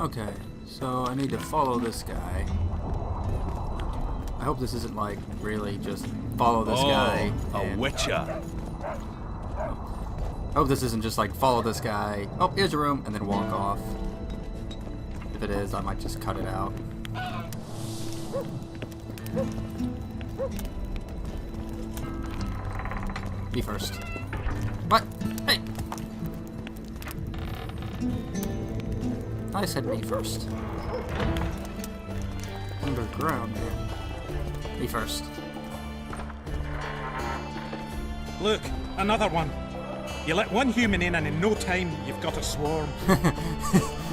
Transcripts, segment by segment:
Okay, so I need to follow this guy. I hope this isn't like really just follow this guy. A witcher. I hope this isn't just like follow this guy. Oh, here's your room, and then walk off. If it is, I might just cut it out. Me first. What? Hey! I said me first. Underground, man. Me first. Look, another one. You let one human in and in no time you've got a swarm.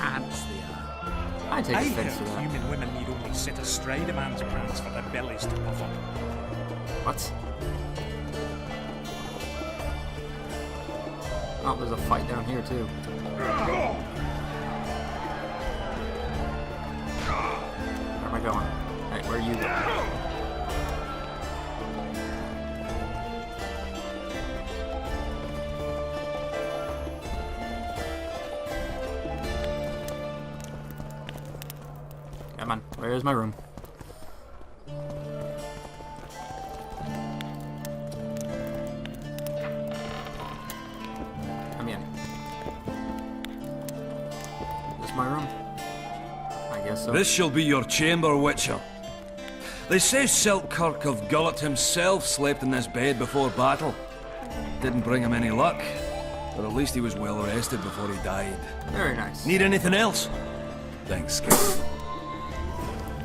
Ants they are. I take I offense to heard that. human women need only sit astride a man's pants for their bellies to puff up. What? Oh, there's a fight down here too. Where am I going? Hey, where are you going? Come on, where's my room? Come in. Is this my room? I guess so. This shall be your chamber, Witcher. They say Selkirk of Gullet himself slept in this bed before battle. Didn't bring him any luck, but at least he was well rested before he died. Very nice. Need anything else? Thanks, kid.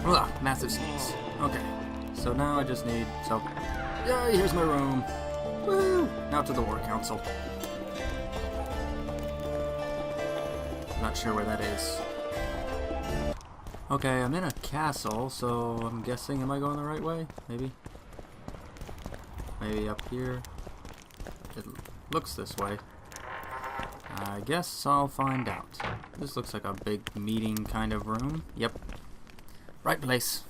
Ugh, massive sneeze. Okay, so now I just need... So, yay, here's my room. Woo! Now to the War Council. Not sure where that is. Okay, I'm in a castle, so I'm guessing, am I going the right way? Maybe? Maybe up here? It looks this way. I guess I'll find out. This looks like a big meeting kind of room. Yep. Right place.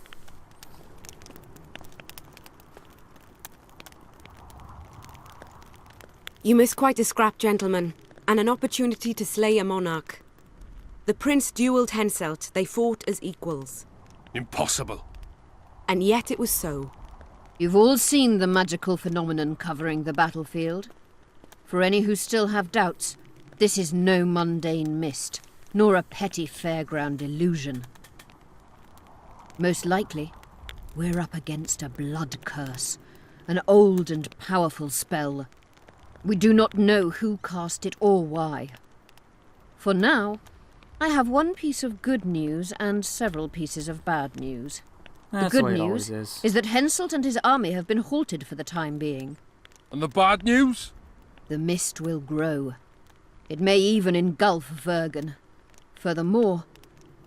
You miss quite a scrap, gentlemen, and an opportunity to slay a monarch. The prince duelled Henselt. They fought as equals. Impossible. And yet it was so. You've all seen the magical phenomenon covering the battlefield. For any who still have doubts, this is no mundane mist, nor a petty fairground illusion. Most likely, we're up against a blood curse, an old and powerful spell. We do not know who cast it or why. For now, I have one piece of good news and several pieces of bad news. That's the the good way it news always is that Henselt and his army have been halted for the time being. And the bad news? The mist will grow. It may even engulf Vergen. Furthermore,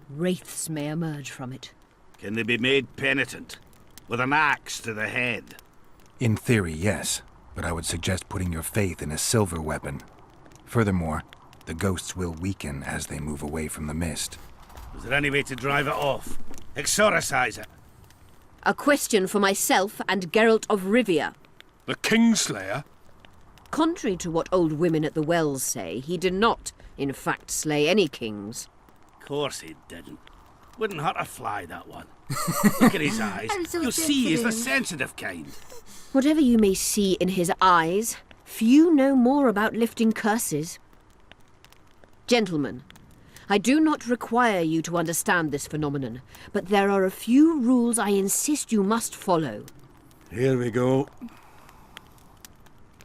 wraiths may emerge from it. Can they be made penitent? With an axe to the head? In theory, yes. But I would suggest putting your faith in a silver weapon. Furthermore, the ghosts will weaken as they move away from the mist. Is there any way to drive it off? Exorcise it? A question for myself and Geralt of Rivia. The Kingslayer? Contrary to what old women at the wells say, he did not, in fact, slay any kings. Course he didn't. Wouldn't hurt a fly, that one. Look at his eyes. You'll see he's the sensitive kind. Whatever you may see in his eyes, few know more about lifting curses. Gentlemen, I do not require you to understand this phenomenon, but there are a few rules I insist you must follow. Here we go.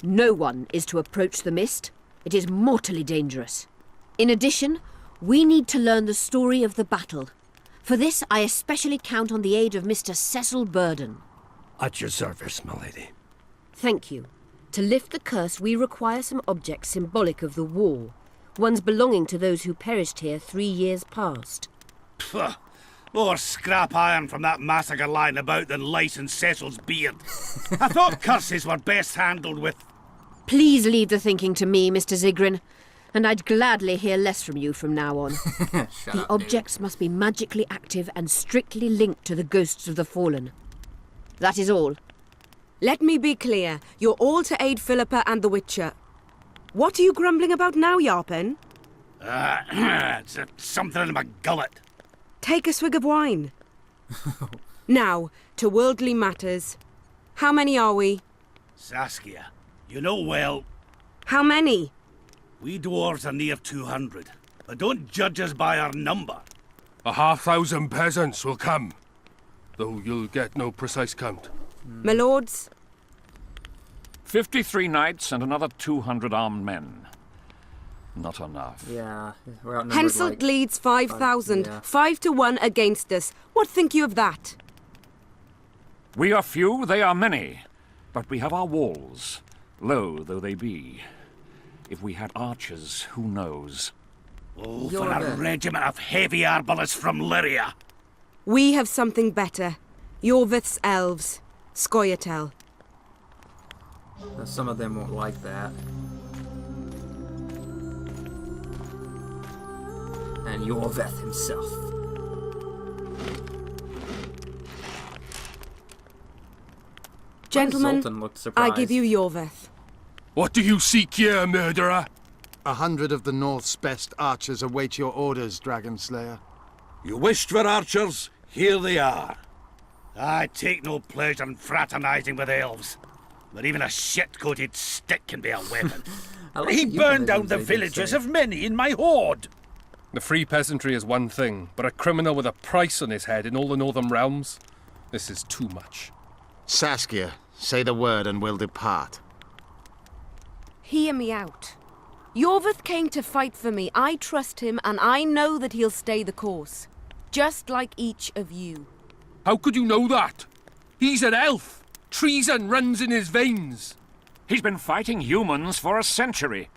No one is to approach the mist. It is mortally dangerous. In addition, we need to learn the story of the battle. For this, I especially count on the aid of Mr. Cecil Burden. At your service, my lady. Thank you. To lift the curse, we require some objects symbolic of the war. Ones belonging to those who perished here 3 years past. Pfft. More scrap iron from that massacre lying about than lice in Cecil's beard. I thought curses were best handled with... Please leave the thinking to me, Mr. Zigrin, and I'd gladly hear less from you from now on. The objects must be magically active and strictly linked to the ghosts of the fallen. That is all. Let me be clear. You're all to aid Philippa and the Witcher. What are you grumbling about now, Yarpen? It's something in my gullet. Take a swig of wine. Now, to worldly matters. How many are we? Saskia, you know well, How many? we dwarves are near 200. But don't judge us by our number. 1,000 peasants will come, though you'll get no precise count. My lords? 53 knights and another 200 armed men. Not enough. Yeah, we're outnumbered Henselt like... leads 5,000. yeah. 5 to 1 against us. What think you of that? We are few, they are many. But we have our walls, low though they be. If we had archers, who knows? Oh, You're for a the- regiment of heavy arbalists from Lyria. We have something better. Yorvith's elves. Scoia'tael. Some of them won't like that. And Yorvith himself. Gentlemen, Sultan looked I surprised. give you Yorvith. What do you seek here, murderer? 100 of the North's best archers await your orders, Dragon Slayer. You wished for archers, here they are. I take no pleasure in fraternizing with elves. But even a shit-coated stick can be a weapon. I like He the burned down euphemisms the they did villages say. of many in my horde. The free peasantry is one thing, but a criminal with a price on his head in all the northern realms? This is too much. Saskia, say the word and we'll depart. Hear me out. Yorvith came to fight for me. I trust him, and I know that he'll stay the course. Just like each of you. How could you know that? He's an elf! Treason runs in his veins! He's been fighting humans for a century.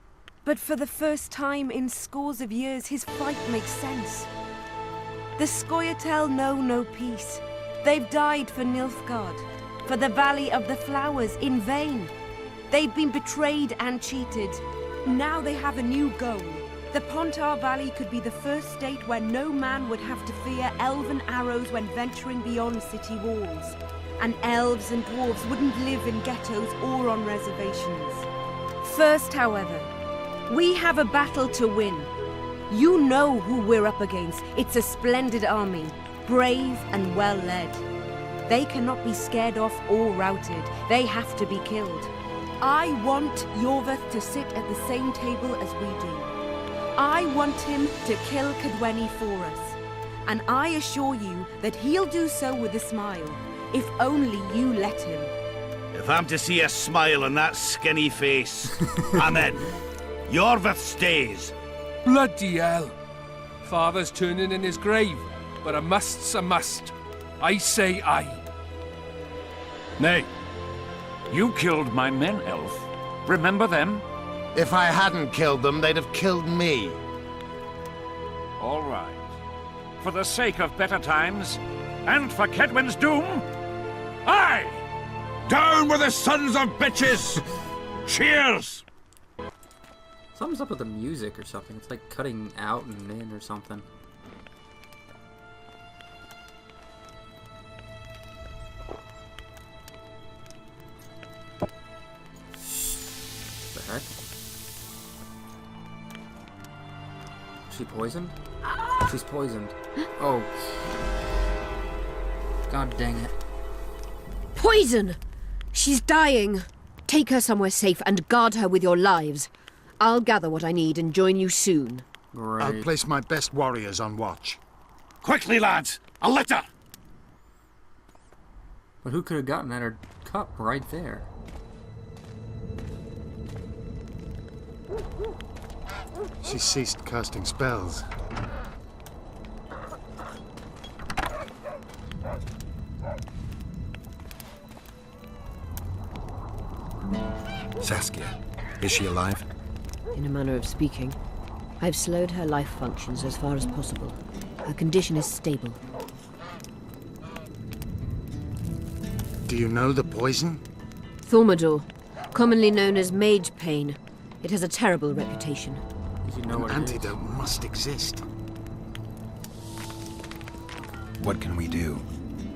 But for the first time in scores of years, his fight makes sense. The Scoia'tael know no peace. They've died for Nilfgaard, for the Valley of the Flowers, in vain. They've been betrayed and cheated. Now they have a new goal. The Pontar Valley could be the first state where no man would have to fear elven arrows when venturing beyond city walls. And elves and dwarves wouldn't live in ghettos or on reservations. First, however, we have a battle to win. You know who we're up against. It's a splendid army, brave and well led. They cannot be scared off or routed. They have to be killed. I want Yorvith to sit at the same table as we do. I want him to kill Cadweni for us. And I assure you that he'll do so with a smile, if only you let him. If I'm to see a smile on that skinny face, I'm in. Yorvith stays. Bloody hell! Father's turning in his grave, but a must's a must. I say aye. Nay. You killed my men, Elf. Remember them? If I hadn't killed them, they'd have killed me. All right. For the sake of better times, and for Kedwen's doom, aye! Down with the sons of bitches! Cheers! Something's up with the music or something. It's like cutting out and in or something. The heck? Is she poisoned? She's poisoned. Oh. God dang it. Poison! She's dying. Take her somewhere safe and guard her with your lives. I'll gather what I need and join you soon. Great. I'll place my best warriors on watch. Quickly, lads! A litter! But who could have gotten at her cup right there? She ceased casting spells. Saskia, is she alive? In a manner of speaking. I've slowed her life functions as far as possible. Her condition is stable. Do you know the poison? Thaumadour, commonly known as mage pain. It has a terrible reputation. Did you know An what it is? antidote must exist. What can we do?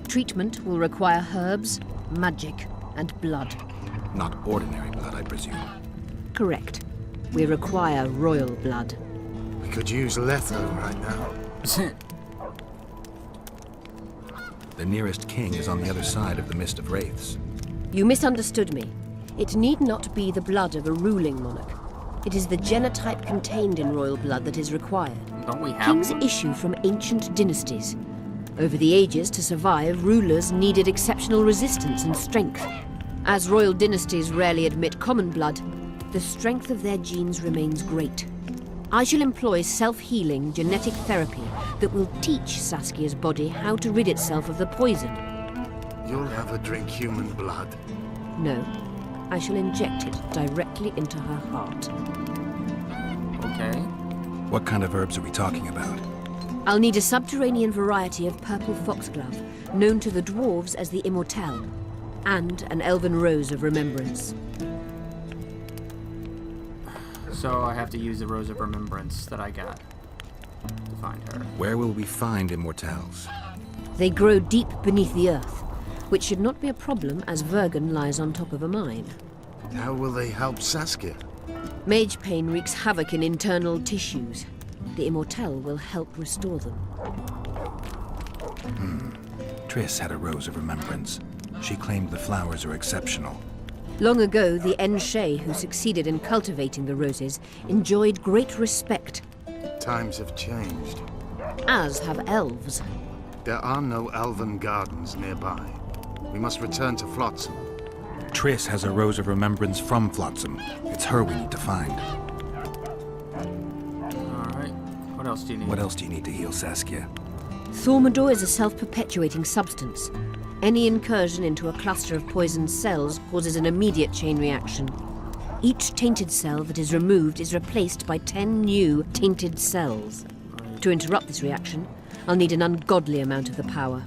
Treatment will require herbs, magic, and blood. Not ordinary blood, I presume. Correct. We require royal blood. We could use Letho right now. The nearest king is on the other side of the Mist of Wraiths. You misunderstood me. It need not be the blood of a ruling monarch. It is the genotype contained in royal blood that is required. Don't we have Kings one? issue from ancient dynasties. Over the ages, to survive, rulers needed exceptional resistance and strength. As royal dynasties rarely admit common blood, the strength of their genes remains great. I shall employ self-healing genetic therapy that will teach Saskia's body how to rid itself of the poison. You'll have her drink human blood. No, I shall inject it directly into her heart. Okay. What kind of herbs are we talking about? I'll need a subterranean variety of purple foxglove, known to the dwarves as the Immortelle, and an elven rose of remembrance. So I have to use the Rose of Remembrance that I got to find her. Where will we find immortals? They grow deep beneath the earth, which should not be a problem as Vergen lies on top of a mine. How will they help Saskia? Mage pain wreaks havoc in internal tissues. The Immortelle will help restore them. Triss had a Rose of Remembrance. She claimed the flowers are exceptional. Long ago, the Enshe, who succeeded in cultivating the roses, enjoyed great respect, Times have changed. as have elves. There are no elven gardens nearby. We must return to Flotsam. Triss has a Rose of Remembrance from Flotsam. It's her we need to find. Alright. What else do you need? What else do you need to heal Saskia? Thaumadour is a self-perpetuating substance. Any incursion into a cluster of poisoned cells causes an immediate chain reaction. Each tainted cell that is removed is replaced by 10 new tainted cells. To interrupt this reaction, I'll need an ungodly amount of the power.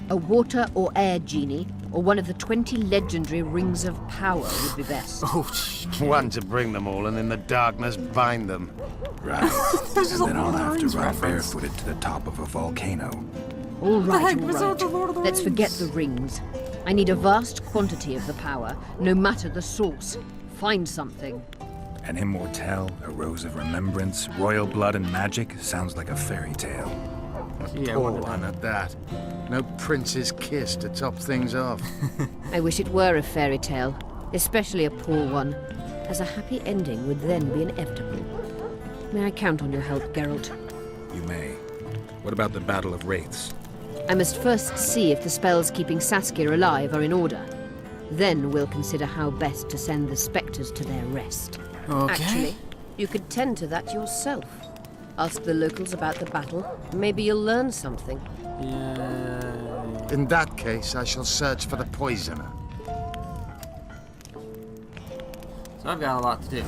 A water or air genie, or one of the 20 legendary rings of power would be best. Oh, One to bring them all and in the darkness bind them. Right. This is And a then I'll Lord of the have to Rings run reference. barefooted to the top of a volcano. All right, heck all was that, the right. Lord of the Let's forget Rings? the rings. I need a vast quantity of the power, no matter the source. Find something. An immortelle, a Rose of Remembrance, royal blood and magic sounds like a fairy tale. yeah, Poor one of one them. at that. No prince's kiss to top things off. I wish it were a fairy tale, especially a poor one, as a happy ending would then be inevitable. May I count on your help, Geralt? You may. What about the Battle of Wraiths? I must first see if the spells keeping Saskia alive are in order. Then we'll consider how best to send the spectres to their rest. Okay. Actually, you could tend to that yourself. Ask the locals about the battle. Maybe you'll learn something. Yeah. In that case, I shall search for the poisoner. So I've got a lot to do.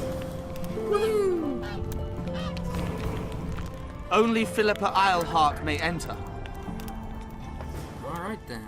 Only Philippa Eilhart may enter. Alright then.